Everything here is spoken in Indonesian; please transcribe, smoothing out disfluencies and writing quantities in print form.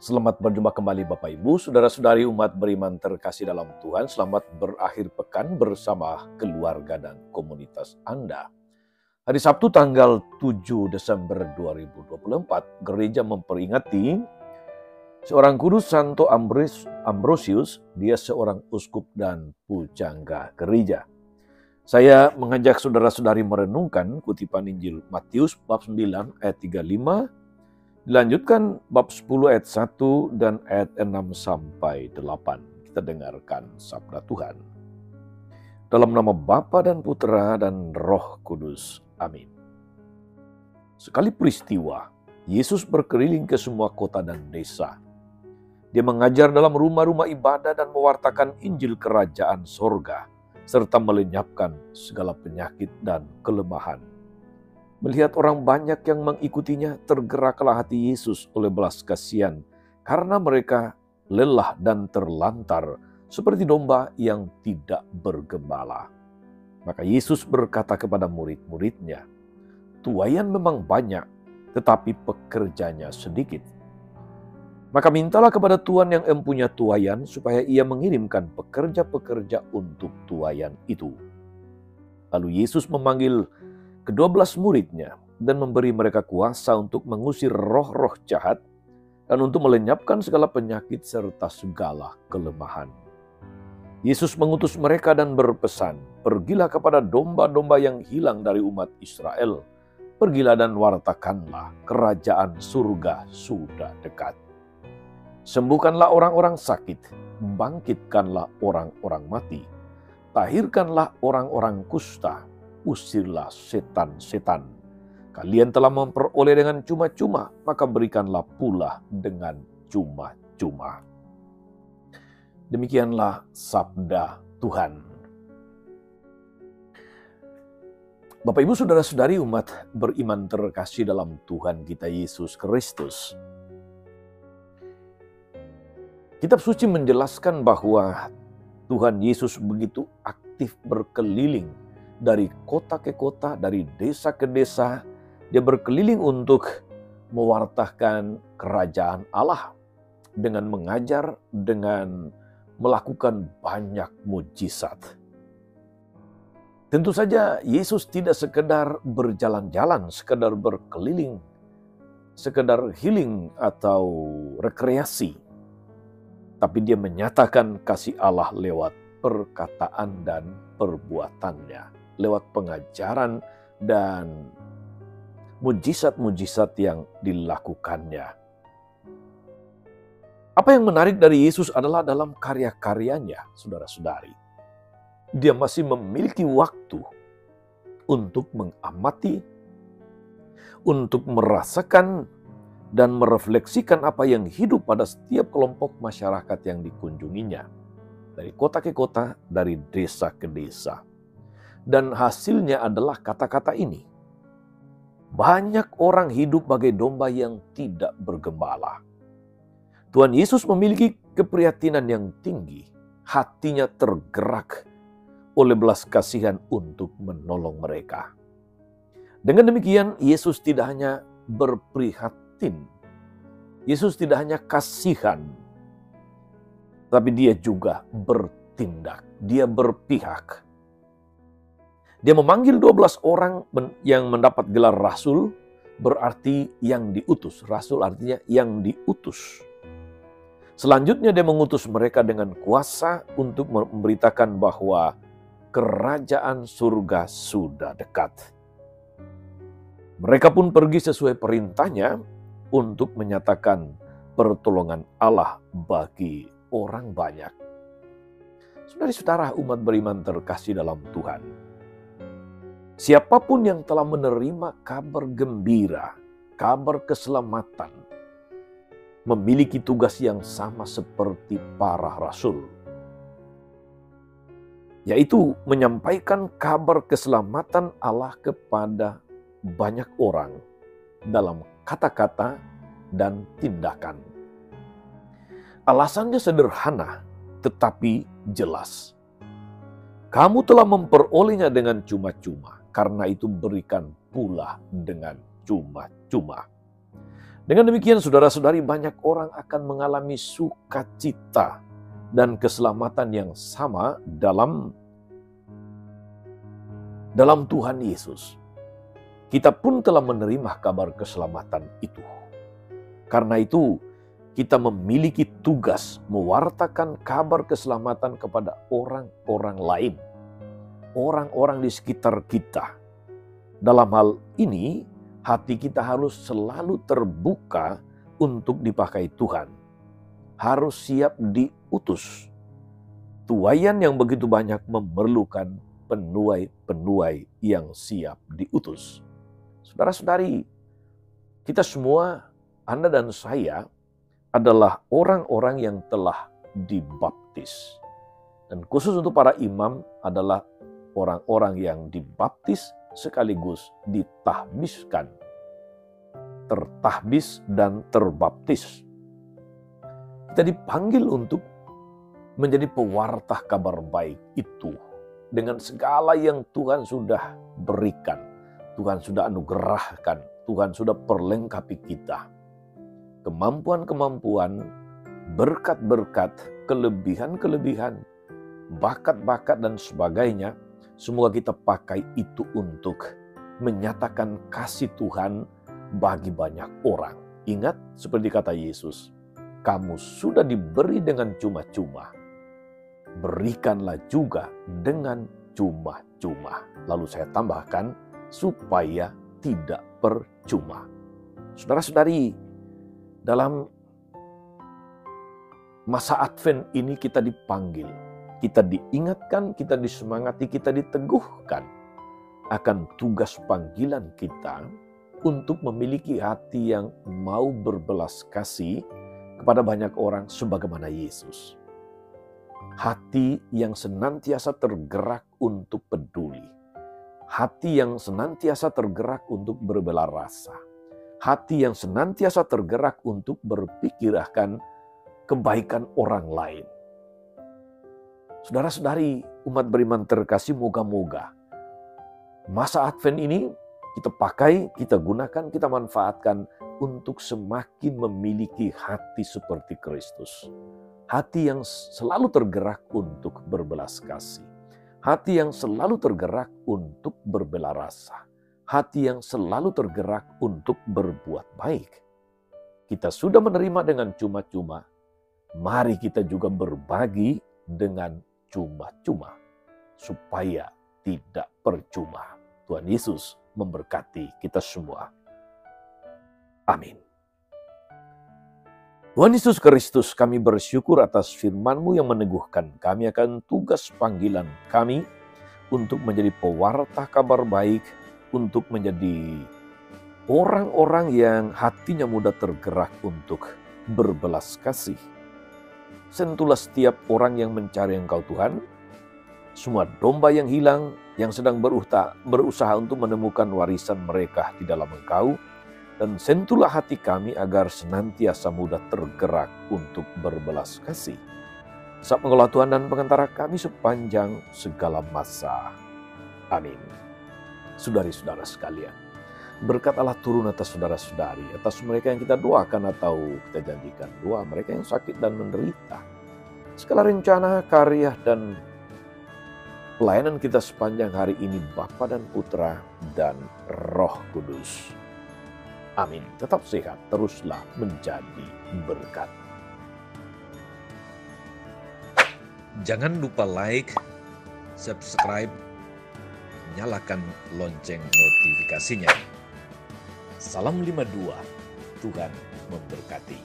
Selamat berjumpa kembali Bapak Ibu, Saudara-saudari umat beriman terkasih dalam Tuhan. Selamat berakhir pekan bersama keluarga dan komunitas Anda. Hari Sabtu tanggal 7 Desember 2024, gereja memperingati seorang kudus Santo Ambrosius. Dia seorang uskup dan pujangga gereja. Saya mengajak saudara-saudari merenungkan kutipan Injil Matius bab 9 ayat 35, dilanjutkan bab 10 ayat 1 dan ayat 6 sampai 8. Kita dengarkan sabda Tuhan. Dalam nama Bapa dan Putra dan Roh Kudus. Amin. Sekali peristiwa, Yesus berkeliling ke semua kota dan desa. Dia mengajar dalam rumah-rumah ibadah dan mewartakan Injil Kerajaan Sorga, serta melenyapkan segala penyakit dan kelemahan. Melihat orang banyak yang mengikutinya, tergeraklah hati Yesus oleh belas kasihan, karena mereka lelah dan terlantar seperti domba yang tidak bergembala. Maka Yesus berkata kepada murid-muridnya, "Tuaian memang banyak, tetapi pekerjanya sedikit. Maka mintalah kepada Tuhan yang empunya tuaian, supaya ia mengirimkan pekerja-pekerja untuk tuaian itu." Lalu Yesus memanggil ke-12 muridnya dan memberi mereka kuasa untuk mengusir roh-roh jahat dan untuk melenyapkan segala penyakit serta segala kelemahan. Yesus mengutus mereka dan berpesan, "Pergilah kepada domba-domba yang hilang dari umat Israel. Pergilah dan wartakanlah, kerajaan surga sudah dekat. Sembuhkanlah orang-orang sakit, bangkitkanlah orang-orang mati, tahirkanlah orang-orang kusta, usirlah setan-setan. Kalian telah memperoleh dengan cuma-cuma, maka berikanlah pula dengan cuma-cuma." Demikianlah sabda Tuhan. Bapak Ibu Saudara-saudari umat beriman terkasih dalam Tuhan kita Yesus Kristus. Kitab suci menjelaskan bahwa Tuhan Yesus begitu aktif berkeliling dari kota ke kota, dari desa ke desa. Dia berkeliling untuk mewartakan kerajaan Allah dengan mengajar, dengan melakukan banyak mujizat. Tentu saja Yesus tidak sekedar berjalan-jalan, sekedar berkeliling, sekedar healing atau rekreasi. Tapi dia menyatakan kasih Allah lewat perkataan dan perbuatannya, lewat pengajaran dan mujizat-mujizat yang dilakukannya. Apa yang menarik dari Yesus adalah dalam karya-karyanya, saudara-saudari. Dia masih memiliki waktu untuk mengamati, untuk merasakan dan merefleksikan apa yang hidup pada setiap kelompok masyarakat yang dikunjunginya. Dari kota ke kota, dari desa ke desa. Dan hasilnya adalah kata-kata ini. Banyak orang hidup bagai domba yang tidak bergembala. Tuhan Yesus memiliki keprihatinan yang tinggi. Hatinya tergerak oleh belas kasihan untuk menolong mereka. Dengan demikian, Yesus tidak hanya berprihatin. Yesus tidak hanya kasihan, tapi dia juga bertindak. Dia berpihak. Dia memanggil 12 orang yang mendapat gelar rasul, berarti yang diutus. Rasul artinya yang diutus. Selanjutnya dia mengutus mereka dengan kuasa untuk memberitakan bahwa kerajaan surga sudah dekat. Mereka pun pergi sesuai perintahnya untuk menyatakan pertolongan Allah bagi orang banyak. Saudara-saudara umat beriman terkasih dalam Tuhan. Siapapun yang telah menerima kabar gembira, kabar keselamatan, memiliki tugas yang sama seperti para rasul, yaitu menyampaikan kabar keselamatan Allah kepada banyak orang dalam kata-kata dan tindakan. Alasannya sederhana, tetapi jelas. Kamu telah memperolehnya dengan cuma-cuma, karena itu berikan pula dengan cuma-cuma. Dengan demikian, saudara-saudari, banyak orang akan mengalami sukacita dan keselamatan yang sama dalam Tuhan Yesus. Kita pun telah menerima kabar keselamatan itu. Karena itu, kita memiliki tugas mewartakan kabar keselamatan kepada orang-orang lain, orang-orang di sekitar kita. Dalam hal ini, hati kita harus selalu terbuka untuk dipakai Tuhan. Harus siap diutus. Tuaian yang begitu banyak memerlukan penuai-penuai yang siap diutus. Saudara-saudari, kita semua, Anda dan saya, adalah orang-orang yang telah dibaptis. Dan khusus untuk para imam adalah orang-orang yang dibaptis sekaligus ditahbiskan. Tertahbis dan terbaptis. Kita dipanggil untuk menjadi pewarta kabar baik itu dengan segala yang Tuhan sudah berikan, Tuhan sudah anugerahkan, Tuhan sudah perlengkapi kita. Kemampuan-kemampuan, berkat-berkat, kelebihan-kelebihan, bakat-bakat dan sebagainya, semua kita pakai itu untuk menyatakan kasih Tuhan bagi banyak orang. Ingat seperti kata Yesus, kamu sudah diberi dengan cuma-cuma, berikanlah juga dengan cuma-cuma. Lalu saya tambahkan, supaya tidak percuma. Saudara-saudari, dalam masa Advent ini kita dipanggil, kita diingatkan, kita disemangati, kita diteguhkan akan tugas panggilan kita untuk memiliki hati yang mau berbelas kasih kepada banyak orang sebagaimana Yesus. Hati yang senantiasa tergerak untuk peduli. Hati yang senantiasa tergerak untuk berbela rasa. Hati yang senantiasa tergerak untuk berpikir akan kebaikan orang lain. Saudara-saudari, umat beriman terkasih, moga-moga masa Advent ini kita pakai, kita gunakan, kita manfaatkan untuk semakin memiliki hati seperti Kristus. Hati yang selalu tergerak untuk berbelas kasih. Hati yang selalu tergerak untuk berbela rasa. Hati yang selalu tergerak untuk berbuat baik. Kita sudah menerima dengan cuma-cuma. Mari kita juga berbagi dengan cuma-cuma. Supaya tidak percuma. Tuhan Yesus memberkati kita semua. Amin. Tuhan Yesus Kristus, kami bersyukur atas firman-Mu yang meneguhkan kami akan tugas panggilan kami untuk menjadi pewarta kabar baik, untuk menjadi orang-orang yang hatinya mudah tergerak untuk berbelas kasih. Sentuhlah setiap orang yang mencari Engkau Tuhan, semua domba yang hilang, yang sedang berusaha untuk menemukan warisan mereka di dalam Engkau, dan sentuhlah hati kami agar senantiasa mudah tergerak untuk berbelas kasih. Saat mengolah Tuhan dan pengantara kami sepanjang segala masa. Amin. Saudari-saudara sekalian, berkat Allah turun atas saudara-saudari, atas mereka yang kita doakan atau kita janjikan doa, mereka yang sakit dan menderita. Segala rencana, karya, dan pelayanan kita sepanjang hari ini, Bapa dan Putra dan Roh Kudus. Amin. Tetap sehat, teruslah menjadi berkat. Jangan lupa like, subscribe, nyalakan lonceng notifikasinya. Salam 52, Tuhan memberkati.